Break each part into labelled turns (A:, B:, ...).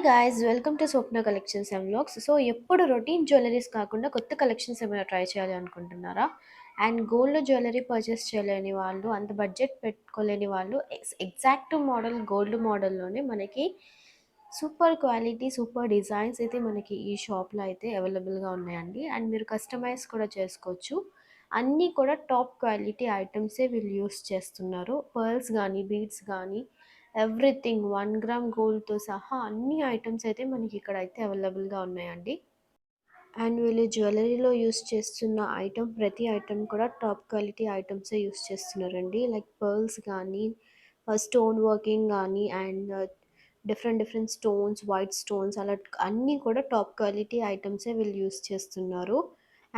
A: Guys, welcome to Swapna collections and vlogs. So ఎప్పుడు routine jewelleries కాకుండా కొత్త collections ఏమైనా ట్రై చేయాలి అనుకుంటున్నారా? అండ్ గోల్డ్ జ్యువెలరీ పర్చేస్ చేయలేని వాళ్ళు, అంత బడ్జెట్ పెట్టుకోలేని వాళ్ళు, ఎగ్జాక్ట్ మోడల్ గోల్డ్ మోడల్లోనే మనకి సూపర్ క్వాలిటీ, సూపర్ డిజైన్స్ అయితే మనకి ఈ షాప్లో అయితే అవైలబుల్గా ఉన్నాయండి. అండ్ మీరు కస్టమైజ్ కూడా చేసుకోవచ్చు. అన్నీ కూడా టాప్ క్వాలిటీ ఐటమ్సే వీళ్ళు యూస్ చేస్తున్నారు. పర్ల్స్ కానీ, బీడ్స్ కానీ, ఎవ్రీథింగ్ 1 గ్రామ్ గోల్డ్తో సహా అన్ని ఐటమ్స్ అయితే మనకి ఇక్కడ అయితే అవైలబుల్గా ఉన్నాయండి. అండ్ వీళ్ళు జ్యువెలరీలో యూస్ చేస్తున్న ప్రతి ఐటమ్ కూడా టాప్ క్వాలిటీ ఐటమ్సే యూస్ చేస్తున్నారండి. లైక్ పర్ల్స్ కానీ, స్టోన్ వర్కింగ్ కానీ, and different different stones, white stones, అలా అన్నీ కూడా టాప్ క్వాలిటీ ఐటమ్సే వీళ్ళు యూస్ చేస్తున్నారు.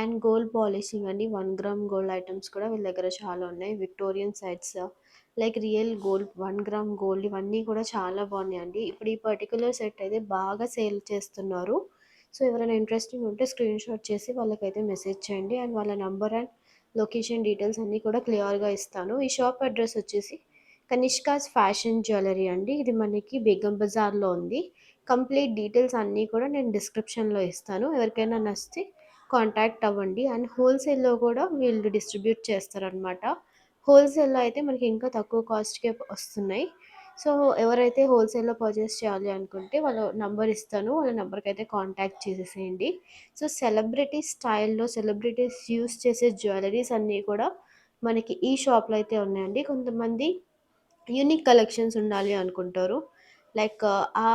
A: అండ్ గోల్డ్ పాలిషింగ్ అండి, 1 గ్రామ్ గోల్డ్ ఐటమ్స్ కూడా వీళ్ళ దగ్గర చాలా ఉన్నాయి. Victorian sets, like real gold, 1 gram gold, ఇవన్నీ కూడా చాలా బాగున్నాయండి. ఇప్పుడు ఈ పర్టికులర్ సెట్ అయితే బాగా సేల్ చేస్తున్నారు. సో ఎవరైనా ఇంట్రెస్టింగ్ ఉంటే స్క్రీన్ షాట్ చేసి వాళ్ళకైతే మెసేజ్ చేయండి. అండ్ వాళ్ళ నంబర్ అండ్ లొకేషన్ డీటెయిల్స్ అన్నీ కూడా క్లియర్గా ఇస్తాను. ఈ షాప్ అడ్రస్ వచ్చేసి కనిష్కాస్ ఫ్యాషన్ జ్యువెలరీ అండి. ఇది మనకి బేగం బజార్లో ఉంది. కంప్లీట్ డీటెయిల్స్ అన్నీ కూడా నేను డిస్క్రిప్షన్లో ఇస్తాను. ఎవరికైనా నచ్చితే కాంటాక్ట్ అవ్వండి. అండ్ హోల్సేల్లో కూడా వీళ్ళు డిస్ట్రిబ్యూట్ చేస్తారనమాట. హోల్సేల్లో అయితే మనకి ఇంకా తక్కువ కాస్ట్కే వస్తున్నాయి. సో ఎవరైతే హోల్సేల్లో పర్చేస్ చేయాలి అనుకుంటే వాళ్ళ నంబర్ ఇస్తాను, వాళ్ళ నెంబర్కి అయితే కాంటాక్ట్ చేసేసేయండి. సో సెలబ్రిటీ స్టైల్లో సెలబ్రిటీస్ యూస్ చేసే జ్యువెలరీస్ అన్నీ కూడా మనకి ఈ షాప్లో అయితే ఉన్నాయండి. కొంతమంది యూనిక్ కలెక్షన్స్ ఉండాలి అనుకుంటారు. లైక్ ఆ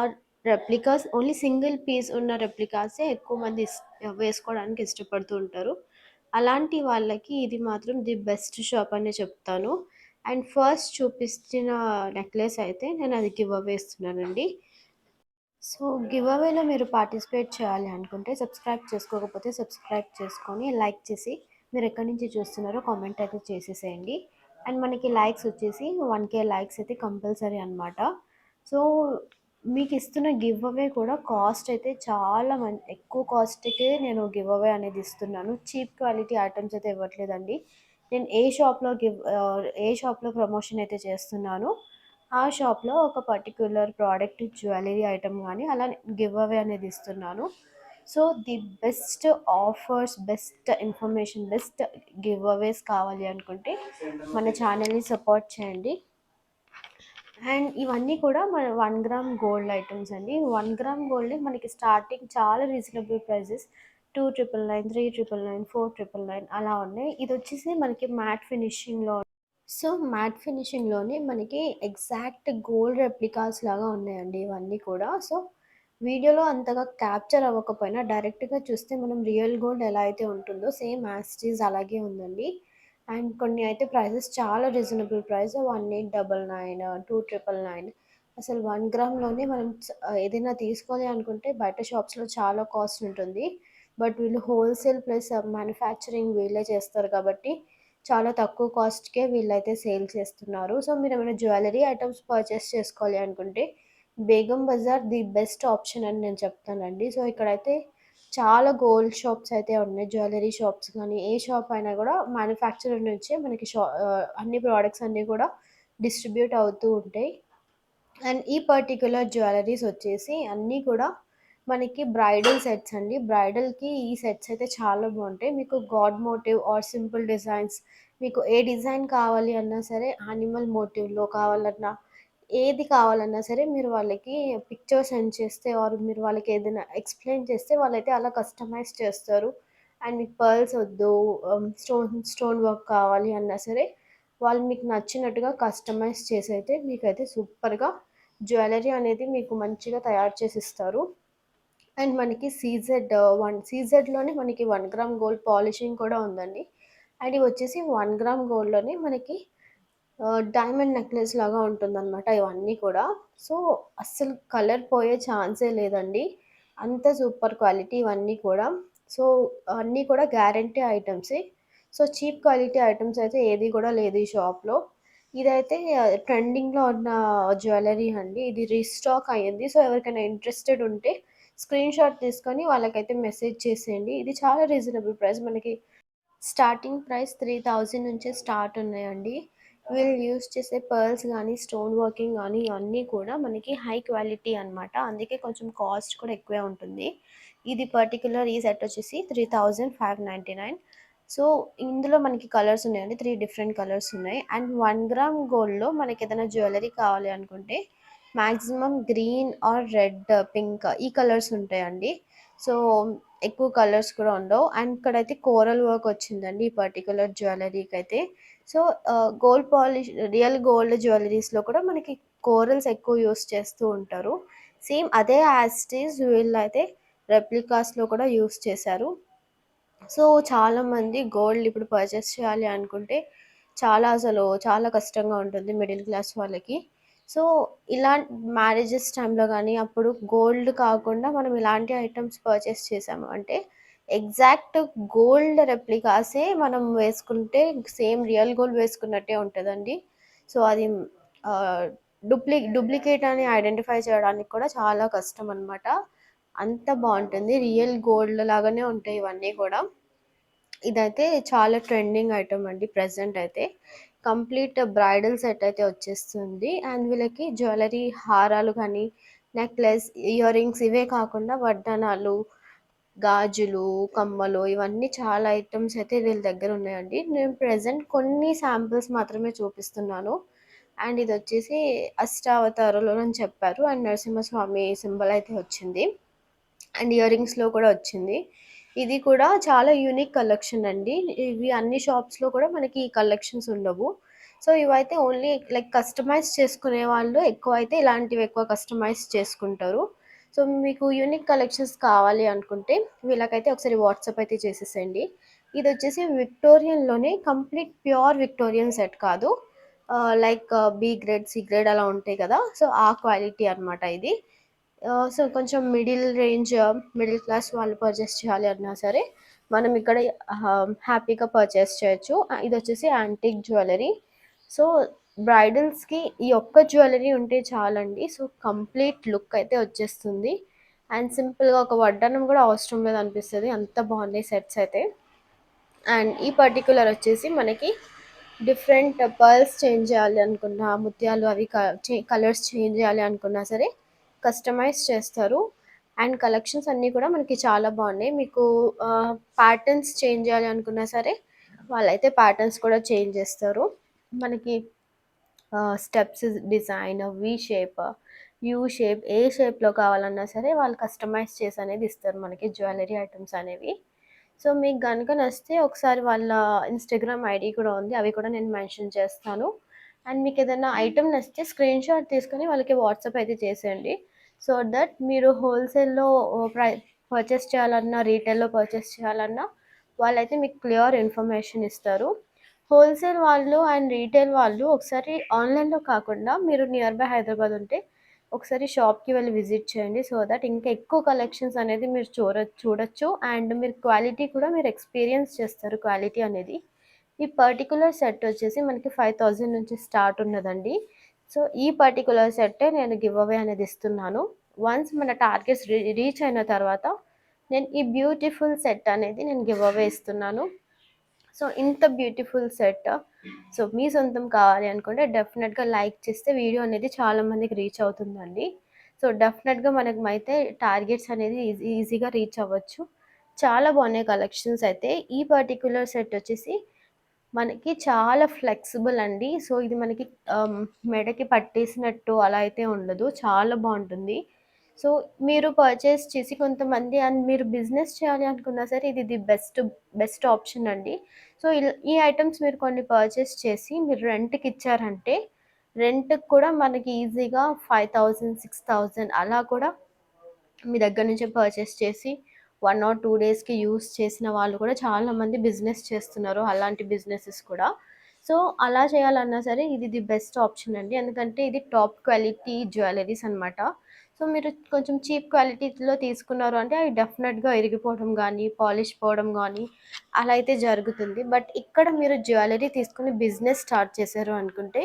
A: రెప్లికాస్ ఓన్లీ సింగిల్ పీస్ ఉన్న రెప్లికాసే ఎక్కువ మంది వేసుకోవడానికి ఇష్టపడుతూ ఉంటారు. అలాంటి వాళ్ళకి ఇది మాత్రం ది బెస్ట్ షాప్ అనే చెప్తాను. అండ్ ఫస్ట్ చూపించిన నెక్లెస్ అయితే నేను అది గివ్ అవే ఇస్తున్నానండి. సో గివ్ అవేలో మీరు పార్టిసిపేట్ చేయాలి అనుకుంటే చేసుకోకపోతే సబ్స్క్రైబ్ చేసుకొని లైక్ చేసి, మీరు ఎక్కడి నుంచి చూస్తున్నారో కామెంట్ అయితే చేసేసేయండి. అండ్ మనకి లైక్స్ వచ్చేసి 1K లైక్స్ అయితే కంపల్సరీ అనమాట. సో మీకు ఇస్తున్న గివ్ అవే కూడా కాస్ట్ అయితే చాలా ఎక్కువ కాస్ట్కే నేను గివ్ అవే అనేది ఇస్తున్నాను. చీప్ క్వాలిటీ ఐటమ్స్ అయితే ఇవ్వట్లేదండి. నేను ఏ షాప్లో ప్రమోషన్ అయితే చేస్తున్నానో ఆ షాప్లో ఒక పర్టిక్యులర్ ప్రోడక్ట్, జ్యువెలరీ ఐటమ్ కానీ అలా గివ్ అవే అనేది ఇస్తున్నాను. So the best offers, best information, best giveaways కావాలి అనుకుంటే మన ఛానల్ని సపోర్ట్ చేయండి. అండ్ ఇవన్నీ కూడా మన 1 గ్రామ్ గోల్డ్ ఐటమ్స్ అండి. 1 గ్రామ్ గోల్డ్ మనకి స్టార్టింగ్ చాలా రీజనబుల్ ప్రైజెస్, 2,999, 3,999, 4,999 అలా ఉన్నాయి. ఇది వచ్చేసి మనకి మ్యాట్ ఫినిషింగ్లో. సో మ్యాట్ ఫినిషింగ్లోనే మనకి ఎగ్జాక్ట్ గోల్డ్ రెప్లికాస్ లాగా ఉన్నాయండి ఇవన్నీ కూడా. సో వీడియోలో అంతగా క్యాప్చర్ అవ్వకపోయినా డైరెక్ట్గా చూస్తే మనం రియల్ గోల్డ్ ఎలా అయితే ఉంటుందో సేమ్ యాస్టీస్ అలాగే ఉందండి. అండ్ కొన్ని అయితే ప్రైజెస్ చాలా రీజనబుల్ ప్రైస్, 1,899, 2,999. అసలు 1 గ్రామ్లోనే మనం ఏదైనా తీసుకోవాలి అనుకుంటే బయట షాప్స్లో చాలా కాస్ట్ ఉంటుంది. బట్ వీళ్ళు హోల్సేల్ ప్లస్ మ్యానుఫ్యాక్చరింగ్ వీళ్ళే చేస్తారు కాబట్టి చాలా తక్కువ కాస్ట్కే వీళ్ళైతే సేల్ చేస్తున్నారు. సో మీరు ఏమైనా జ్యువెలరీ ఐటమ్స్ పర్చేస్ చేసుకోవాలి అనుకుంటే Begum Bazar the best option అని నేను చెప్తానండి. సో ఇక్కడైతే చాలా గోల్డ్ షాప్స్ అయితే ఉన్నాయి. జ్యువెలరీ షాప్స్ కానీ ఏ షాప్ అయినా కూడా మ్యానుఫ్యాక్చరర్ నుంచే మనకి అన్ని ప్రోడక్ట్స్ అన్నీ కూడా డిస్ట్రిబ్యూట్ అవుతూ ఉంటాయి. అండ్ ఈ పర్టిక్యులర్ జ్యువెలరీస్ వచ్చేసి అన్నీ కూడా మనకి బ్రైడల్ సెట్స్ అండి. బ్రైడల్కి ఈ సెట్స్ అయితే చాలా బాగుంటాయి. మీకు god motif or simple designs, మీకు ఏ డిజైన్ కావాలి అన్నా సరే, యానిమల్ మోటివ్లో కావాలన్నా, ఏది కావాలన్నా సరే మీరు వాళ్ళకి పిక్చర్ సెండ్ చేస్తే ఆర్ మీరు వాళ్ళకి ఏదైనా ఎక్స్ప్లెయిన్ చేస్తే వాళ్ళైతే అలా కస్టమైజ్ చేస్తారు. అండ్ మీకు పర్ల్స్ వద్దు, స్టోన్ వర్క్ కావాలి అన్నా సరే వాళ్ళు మీకు నచ్చినట్టుగా కస్టమైజ్ చేసి అయితే మీకైతే సూపర్గా జ్యువెలరీ అనేది మీకు మంచిగా తయారు చేసి ఇస్తారు. అండ్ మనకి సీజెడ్లోనే మనకి 1 గ్రామ్ గోల్డ్ పాలిషింగ్ కూడా ఉందండి. అండ్ ఇవి వచ్చేసి 1 గ్రామ్ గోల్డ్లోనే మనకి డైమండ్ నెక్లెస్ లాగా ఉంటుందన్నమాట ఇవన్నీ కూడా. సో అస్సలు కలర్ పోయే ఛాన్సే లేదండి, అంత సూపర్ క్వాలిటీ ఇవన్నీ కూడా. సో అన్నీ కూడా గ్యారంటీ ఐటమ్సే. సో చీప్ క్వాలిటీ ఐటమ్స్ అయితే ఏది కూడా లేదు ఈ షాప్లో. ఇదైతే ట్రెండింగ్లో ఉన్న జ్యువెలరీ అండి. ఇది రీస్టాక్ అయ్యింది. సో ఎవరికైనా ఇంట్రెస్టెడ్ ఉంటే స్క్రీన్ షాట్ తీసుకొని వాళ్ళకైతే మెసేజ్ చేసేయండి. ఇది చాలా రీజనబుల్ ప్రైస్, మనకి స్టార్టింగ్ ప్రైస్ 3,000 నుంచే స్టార్ట్ ఉన్నాయండి. వీళ్ళు యూజ్ చేసే పర్ల్స్ గానీ, స్టోన్ వర్కింగ్ గానీ ఇవన్నీ కూడా మనకి హై క్వాలిటీ అనమాట. అందుకే కొంచెం కాస్ట్ కూడా ఎక్కువే ఉంటుంది. ఇది పర్టిక్యులర్ ఈ సెట్ వచ్చేసి 3599. సో, ఇందులో మనకి కలర్స్ ఉన్నాయండి. 3 డిఫరెంట్ కలర్స్ ఉన్నాయి. అండ్ 1 గ్రామ్ గోల్డ్‌లో మనకేదైనా జ్యువెల్లరీ కావాలి అనుకుంటే maximum green or red, pink ఈ కలర్స్ ఉంటాయండి. సో, ఎక్కువ కలర్స్ కూడా ఉండవు. అండ్ ఇక్కడైతే కోరల్ వర్క్ వచ్చిందండి ఈ పర్టిక్యులర్ జ్యువెల్లరీకైతే. So, gold polish real gold జ్యువెల్లరీస్‌లో కూడా మనకి కోరల్స్ ఎక్కువ యూజ్ చేస్తూ ఉంటారు. సేమ్ అదే యాజ్ ఇట్ ఈజ్ వీళ్ళైతే రెప్లికాస్‌లో కూడా యూజ్ చేశారు. సో, చాలామంది గోల్డ్ ఇప్పుడు పర్చేస్ చేయాలి అనుకుంటే చాలా కష్టంగా ఉంటుంది మిడిల్ క్లాస్ వాళ్ళకి. సో, ఇలా మ్యారేజెస్ టైంలో గానీ, అప్పుడు గోల్డ్ కాకుండా మనం ఇలాంటి ఐటెమ్స్ పర్చేస్ చేశాము అంటే, ఎగ్జాక్ట్ గోల్డ్ రెప్లికాసే మనం వేసుకుంటే సేమ్ రియల్ గోల్డ్ వేసుకున్నట్టే ఉంటదండి. సో, అది ఆహ్, డూప్లికేట్ అని ఐడెంటిఫై చేయడానికి కూడా చాలా కష్టమనమాట. అంత బావుంటుంది. రియల్ గోల్డ్ లాగానే ఉంటాయి ఇవన్నీ కూడా. ఇదైతే చాలా ట్రెండింగ్ ఐటెమ్ అండి ప్రెజెంట్ అయితే. కంప్లీట్ బ్రైడల్ సెట్ అయితే వచ్చేస్తుంది. అండ్ వీళ్ళకి జ్యువెల్లరీ హారాలు గానీ, నెక్లెస్, ఇయర్ రింగ్స్ ఇవే కాకుండా వడ్డాణాలు, గాజులు, కమ్మలు ఇవన్నీ చాలా ఐటెమ్స్ అయితే వీళ్ళ దగ్గర ఉన్నాయండి. నేను ప్రెజెంట్ కొన్ని శాంపిల్స్ మాత్రమే చూపిస్తున్నాను. అండ్ ఇదొచ్చేసి అష్టావతారులు అని చెప్పారు. అండ్ నరసింహస్వామి సింబల్ అయితే వచ్చింది. అండ్ ఇయర్ రింగ్స్‌లో కూడా వచ్చింది. ఇది కూడా చాలా యూనిక్ కలెక్షన్ అండి. ఇవి అన్ని షాప్స్‌లో కూడా మనకి ఈ కలెక్షన్స్ ఉండవు. సో, ఇవైతే ఓన్లీ లైక్ కస్టమైజ్ చేసుకునే వాళ్ళు ఎక్కువైతే ఇలాంటివి ఎక్కువ కస్టమైజ్ చేసుకుంటారు. సో, మీకు యూనిక్ కలెక్షన్స్ కావాలి అనుకుంటే వీళ్ళకైతే ఒకసారి వాట్సాప్ అయితే చేసేసేయండి. ఇదొచ్చేసి విక్టోరియన్‌లోనే కంప్లీట్ ప్యూర్ విక్టోరియన్ సెట్ కాదు. Like B grade, C grade అలా ఉంటాయి కదా! సో, ఆ క్వాలిటీ అనమాట ఇది. సో, కొంచెం మిడిల్ క్లాస్ వాళ్ళు పర్చేస్ చేయాలి అన్నా సరే, మనం ఇక్కడ హ్యాపీగా పర్చేస్ చేయొచ్చు. ఇదొచ్చేసి యాంటిక్ జ్యువెల్లరీ. సో, బ్రైడల్స్‌కి ఈ ఒక్క జ్యువెల్లరీ ఉంటే చాలండి. సో, కంప్లీట్ లుక్ అయితే వచ్చేస్తుంది. అండ్ సింపుల్‌గా ఒక వడ్డానం కూడా అవసరం లేదనిపిస్తది. అంత బాగున్నాయి సెట్స్ అయితే. అండ్ ఈ పర్టిక్యులర్ వచ్చేసి మనకి డిఫరెంట్ పర్ల్స్ చేంజ్ చేయాలి అనుకున్నా, ముత్యాలు అవి కలర్స్ చేంజ్ చేయాలి అనుకున్నా సరే కస్టమైజ్ చేస్తారు. అండ్ కలెక్షన్స్ అన్నీ కూడా మనకి చాలా బాగున్నాయి. మీకు ప్యాటర్న్స్ చేంజ్ చేయాలి అనుకున్నా సరే వాళ్ళైతే ప్యాటర్న్స్ కూడా చేంజ్ చేస్తారు. మనకి steps design, V shape, U shape ఏ షేప్‌లో కావాలన్నా సరే వాళ్ళు కస్టమైజ్ చేసి అనేది ఇస్తారు మనకి జ్యువెల్లరీ ఐటెమ్స్ అనేవి. సో, మీకు గనుక నచ్చితే ఒకసారి వాళ్ళ ఇన్‌స్టాగ్రామ్ ఐడీ కూడా ఉంది. అవి కూడా నేను మెన్షన్ చేస్తాను. అండ్ మీకేదైనా ఐటెమ్ నచ్చితే స్క్రీన్‌షాట్ తీసుకొని వాళ్ళకి వాట్సాప్ అయితే చేసేయండి. సో దట్ మీరు హోల్‌సేల్‌లో పర్చేస్ చేయాలన్నా, రీటైల్‌లో పర్చేస్ చేయాలన్నా వాళ్ళైతే మీకు క్లియర్ ఇన్ఫర్మేషన్ ఇస్తారు. హోల్‌సేల్ వాళ్ళు అండ్ రీటైల్ వాళ్ళు ఒకసారి ఆన్‌లైన్‌లో కాకుండా మీరు నియర్ బై హైదరాబాద్ ఉంటే ఒకసారి షాప్‌కి వెళ్లి విజిట్ చేయండి. సో దట్ ఇంకా ఎక్కువ కలెక్షన్స్ అనేది మీరు చూడొచ్చు. అండ్ మీరు క్వాలిటీ కూడా మీరు ఎక్స్‌పీరియన్స్ చేస్తారు క్వాలిటీ అనేది. ఈ పర్టిక్యులర్ సెట్ వచ్చేసి మనకి 5000 నుంచి స్టార్ట్ ఉన్నదండి. సో, ఈ పర్టిక్యులర్ సెట్టే నేను గివ్ అవే అనేది ఇస్తున్నాను. వన్స్ మన టార్గెట్స్ రీచ్ అయిన తర్వాత నేను ఈ బ్యూటిఫుల్ సెట్ అనేది నేను గివ్ అవే ఇస్తున్నాను. సో, ఇంత బ్యూటిఫుల్ సెట్ సో, మీ సొంతం కావాలి అనుకుంటే డెఫినెట్‌గా లైక్ చేస్తే వీడియో అనేది చాలా మందికి రీచ్ అవుతుందండి. సో, డెఫినెట్‌గా మనమైతే టార్గెట్స్ అనేది ఈజీగా రీచ్ అవ్వచ్చు. చాలా బాగున్నాయి కలెక్షన్స్ అయితే. ఈ పర్టిక్యులర్ సెట్ వచ్చేసి మనకి చాలా ఫ్లెక్సిబుల్ అండి. సో, ఇది మనకి మెడకి పట్టేసినట్టు అలా అయితే ఉండదు. చాలా బావుంటుంది. సో, మీరు పర్చేస్ చేసి కొంతమంది అండ్ మీరు బిజినెస్ చేయాలి అనుకున్నా సరే ఇది బెస్ట్ ఆప్షన్ అండి. సో, ఈ ఐటెమ్స్ మీరు కొన్ని పర్చేస్ చేసి మీరు రెంట్‌కి ఇచ్చారంటే, రెంట్‌కి కూడా మనకి ఈజీగా 5000, 6000 అలా కూడా మీ దగ్గర నుంచే పర్చేస్ చేసి 1 ఆర్ 2 డేస్‌కి యూజ్ చేసిన వాళ్ళు కూడా చాలామంది బిజినెస్ చేస్తున్నారు. అలాంటి బిజినెసెస్ కూడా. సో, అలా చేయాలన్నా సరే ఇది బెస్ట్ ఆప్షన్ అండి. ఎందుకంటే ఇది టాప్ క్వాలిటీ జ్యువెల్లరీస్ అనమాట. సో, మీరు కొంచెం చీప్ క్వాలిటీలో తీసుకున్నారు అంటే అవి డెఫినెట్‌గా ఇరిగిపోవడం గానీ, పాలిష్ పోవడం గానీ అలా అయితే జరుగుతుంది. బట్ ఇక్కడ మీరు జ్యువెల్లరీ తీసుకొని బిజినెస్ స్టార్ట్ చేశారు అనుకుంటే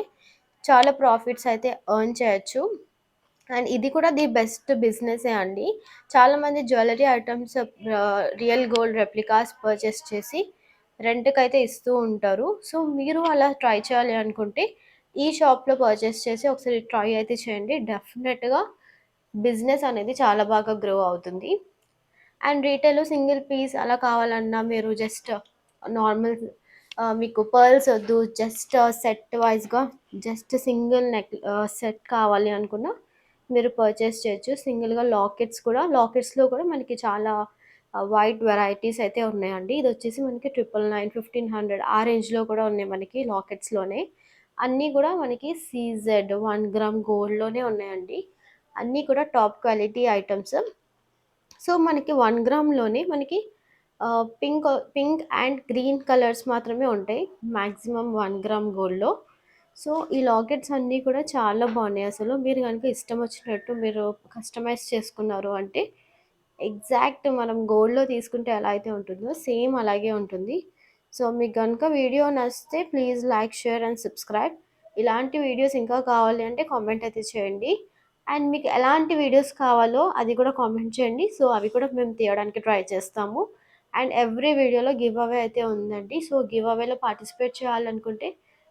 A: చాలా ప్రాఫిట్స్ అయితే ఎర్న్ చేయొచ్చు. అండ్ ఇది కూడా బెస్ట్ బిజినెసే అండి. చాలామంది jewellery items real gold replicas purchase చేసి రెంట్‌కైతే ఇస్తూ ఉంటారు. సో, మీరు అలా ట్రై చేయాలి అనుకుంటే ఈ షాప్‌లో పర్చేస్ చేసి ఒకసారి ట్రై అయితే చేయండి. డెఫినెట్‌గా బిజినెస్ అనేది చాలా బాగా గ్రో అవుతుంది. అండ్ రీటైల్‌లో సింగిల్ పీస్ అలా కావాలన్నా మీరు జస్ట్ నార్మల్ మీకు పర్ల్స్ వద్దు. జస్ట్ సెట్ వైస్‌గా జస్ట్ సింగిల్ సెట్ కావాలి అనుకున్నా మీరు పర్చేస్ చేయొచ్చు. సింగిల్‌గా లాకెట్స్‌లో కూడా మనకి చాలా వైడ్ వెరైటీస్ అయితే ఉన్నాయండి. ఇదొచ్చేసి మనకి 999, 1500 ఆ రేంజ్‌లో కూడా ఉన్నాయి మనకి లాకెట్స్‌లోనే. అన్నీ కూడా మనకి సీజెడ్ 1 గ్రామ్ గోల్డ్‌లోనే ఉన్నాయండి. అన్నీ కూడా టాప్ క్వాలిటీ ఐటెమ్స్. సో, మనకి 1 గ్రామ్‌లోనే మనకి పింక్ అండ్ గ్రీన్ కలర్స్ మాత్రమే ఉంటాయి. మాక్సిమం 1 గ్రామ్ గోల్డ్‌లో. సో, ఈ లాకెట్స్ అన్నీ కూడా చాలా బాగున్నాయి అసలు. మీరు గనుక ఇష్టం వచ్చినట్టు మీరు కస్టమైజ్ చేసుకున్నారు అంటే, ఎగ్జాక్ట్ మనం గోల్డ్‌లో తీసుకుంటే ఎలా అయితే ఉంటుందో సేమ్ అలాగే ఉంటుంది. సో, మీకు గనుక వీడియో నచ్చితే please like, share and subscribe. ఇలాంటి వీడియోస్ ఇంకా కావాలి అంటే కామెంట్ అయితే చేయండి. అండ్ మీకు ఎలాంటి వీడియోస్ కావాలో అది కూడా కామెంట్ చేయండి. సో, అవి కూడా మేము తీయడానికి ట్రై చేస్తాము. అండ్ ఎవ్రీ వీడియోలో గివ్ అవే అయితే ఉందండి. సో, గివ్ అవేలో పార్టిసిపేట్ చేయాలనుకుంటే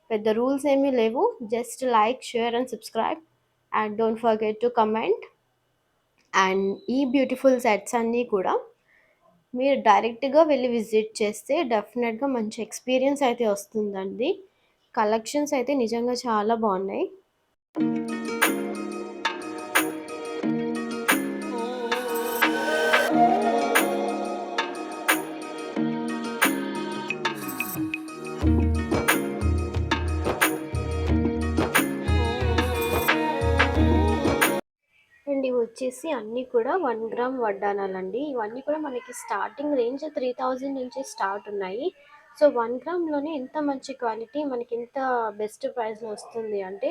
A: పెద్ద రూల్స్ ఏమీ లేవు. Just like, share and subscribe and don't forget to comment. And ఈ బ్యూటిఫుల్ సెట్స్ అన్నీ కూడా మీరు డైరెక్ట్‌గా వెళ్లి విజిట్ చేస్తే డెఫినెట్‌గా మంచి ఎక్స్‌పీరియన్స్ అయితే వస్తుందండి. కలెక్షన్స్ అయితే నిజంగా చాలా బాగున్నాయి. అండ్ ఇవొచ్చేసి అన్నీ కూడా 1 గ్రామ్ వడ్డానాలండి. ఇవన్నీ కూడా మనకి స్టార్టింగ్ రేంజ్ 3000 నుంచి స్టార్ట్ ఉన్నాయి. సో, 1 గ్రామ్‌లోనే ఇంత మంచి క్వాలిటీ మనకి ఇంత బెస్ట్ ప్రైస్‌లో వస్తుంది అంటే,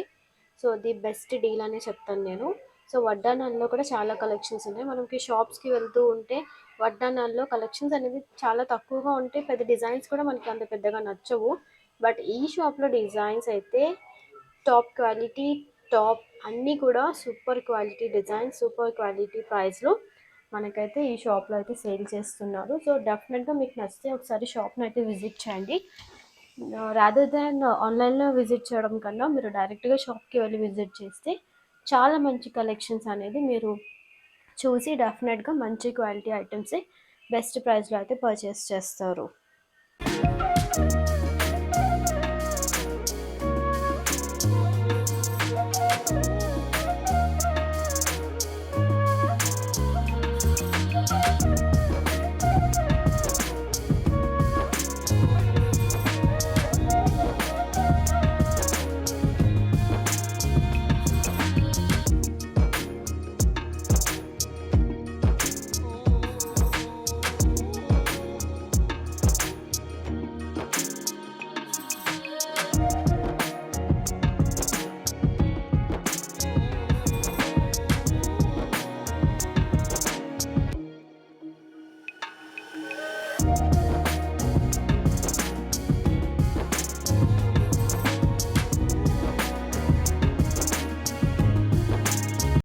A: సో, ది బెస్ట్ డీల్ అనే చెప్తాను నేను. సో, వడ్డానాల్లో కూడా చాలా కలెక్షన్స్ ఉన్నాయి. మనకి షాప్స్‌కి వెళ్తూ ఉంటే వడ్డానాల్లో కలెక్షన్స్ అనేది చాలా తక్కువగా ఉంటాయి. పెద్ద డిజైన్స్ కూడా మనకి అంత పెద్దగా నచ్చవు. బట్ ఈ షాప్‌లో డిజైన్స్ అయితే టాప్ క్వాలిటీ, టాప్ అన్నీ కూడా super quality design, super quality ప్రైస్‌లో మనకైతే ఈ షాప్‌లో అయితే సేల్ చేస్తున్నారు. సో, డెఫినెట్‌గా మీకు నచ్చితే ఒకసారి షాప్‌నైతే విజిట్ చేయండి. రాదర్ దాన్ ఆన్‌లైన్‌లో విజిట్ చేయడం కన్నా మీరు డైరెక్ట్‌గా షాప్‌కి వెళ్లి విజిట్ చేస్తే చాలా మంచి కలెక్షన్స్ అనేది మీరు చూసి డెఫినెట్‌గా మంచి క్వాలిటీ ఐటెమ్సే బెస్ట్ ప్రైస్‌లో అయితే పర్చేస్ చేస్తారు.